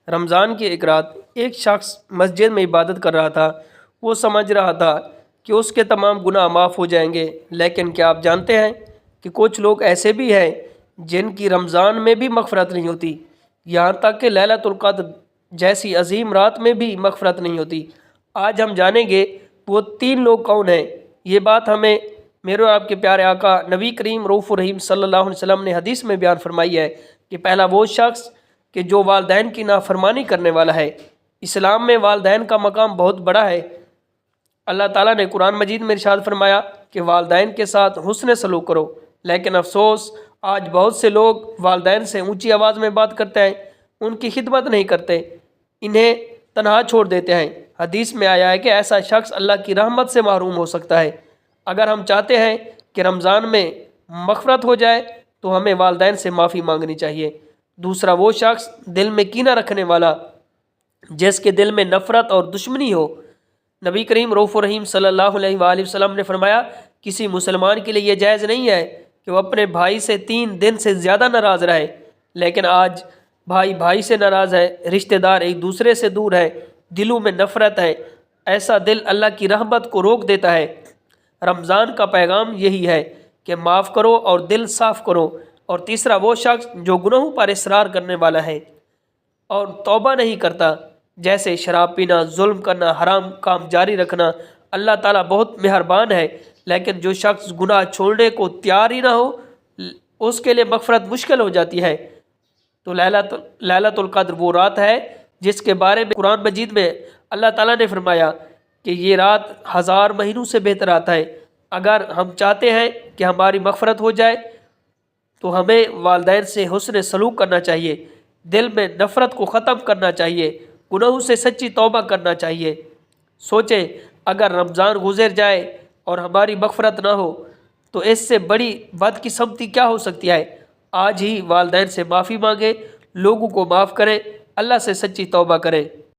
رمضان کی ایک رات ایک شخص مسجد میں عبادت کر رہا تھا۔ وہ سمجھ رہا تھا کہ اس کے تمام گناہ معاف ہو جائیں گے، لیکن کیا آپ جانتے ہیں کہ کچھ لوگ ایسے بھی ہیں جن کی رمضان میں بھی مغفرت نہیں ہوتی، یہاں تک کہ لیلۃ القدر جیسی عظیم رات میں بھی مغفرت نہیں ہوتی۔ آج ہم جانیں گے وہ 3 لوگ کون ہیں۔ یہ بات ہمیں میرے اور آپ کے پیارے آقا نبی کریم رؤوف الرحیم صلی اللہ علیہ وسلم نے حدیث میں بیان فرمائی ہے کہ پہلا وہ شخص کہ جو والدین کی نافرمانی کرنے والا ہے۔ اسلام میں والدین کا مقام بہت بڑا ہے۔ اللہ تعالیٰ نے قرآن مجید میں ارشاد فرمایا کہ والدین کے ساتھ حسن سلوک کرو، لیکن افسوس آج بہت سے لوگ والدین سے اونچی آواز میں بات کرتے ہیں، ان کی خدمت نہیں کرتے، انہیں تنہا چھوڑ دیتے ہیں۔ حدیث میں آیا ہے کہ ایسا شخص اللہ کی رحمت سے محروم ہو سکتا ہے۔ اگر ہم چاہتے ہیں کہ رمضان میں مغفرت ہو جائے تو ہمیں والدین سے معافی مانگنی چاہیے۔ دوسرا وہ شخص دل میں کینہ رکھنے والا، جس کے دل میں نفرت اور دشمنی ہو۔ نبی کریم رؤوف الرحیم صلی اللہ علیہ وآلہ وسلم نے فرمایا کسی مسلمان کے لیے یہ جائز نہیں ہے کہ وہ اپنے بھائی سے 3 دن سے زیادہ ناراض رہے، لیکن آج بھائی بھائی سے ناراض ہے، رشتہ دار ایک دوسرے سے دور ہے، دلوں میں نفرت ہے۔ ایسا دل اللہ کی رحمت کو روک دیتا ہے۔ رمضان کا پیغام یہی ہے کہ معاف کرو اور دل صاف کرو۔ اور تیسرا وہ شخص جو گناہوں پر اصرار کرنے والا ہے اور توبہ نہیں کرتا، جیسے شراب پینا، ظلم کرنا، حرام کام جاری رکھنا۔ اللہ تعالیٰ بہت مہربان ہے، لیکن جو شخص گناہ چھوڑنے کو تیار ہی نہ ہو، اس کے لیے مغفرت مشکل ہو جاتی ہے۔ تو لیلۃ القدر وہ رات ہے جس کے بارے میں قرآن مجید میں اللہ تعالیٰ نے فرمایا کہ یہ رات 1000 مہینوں سے بہتر آتا ہے۔ اگر ہم چاہتے ہیں کہ ہماری مغفرت ہو جائے تو ہمیں والدین سے حسن سلوک کرنا چاہیے، دل میں نفرت کو ختم کرنا چاہیے، گناہوں سے سچی توبہ کرنا چاہیے۔ سوچیں اگر رمضان گزر جائے اور ہماری مغفرت نہ ہو تو اس سے بڑی بدقسمتی کیا ہو سکتی ہے۔ آج ہی والدین سے معافی مانگیں، لوگوں کو معاف کریں، اللہ سے سچی توبہ کریں۔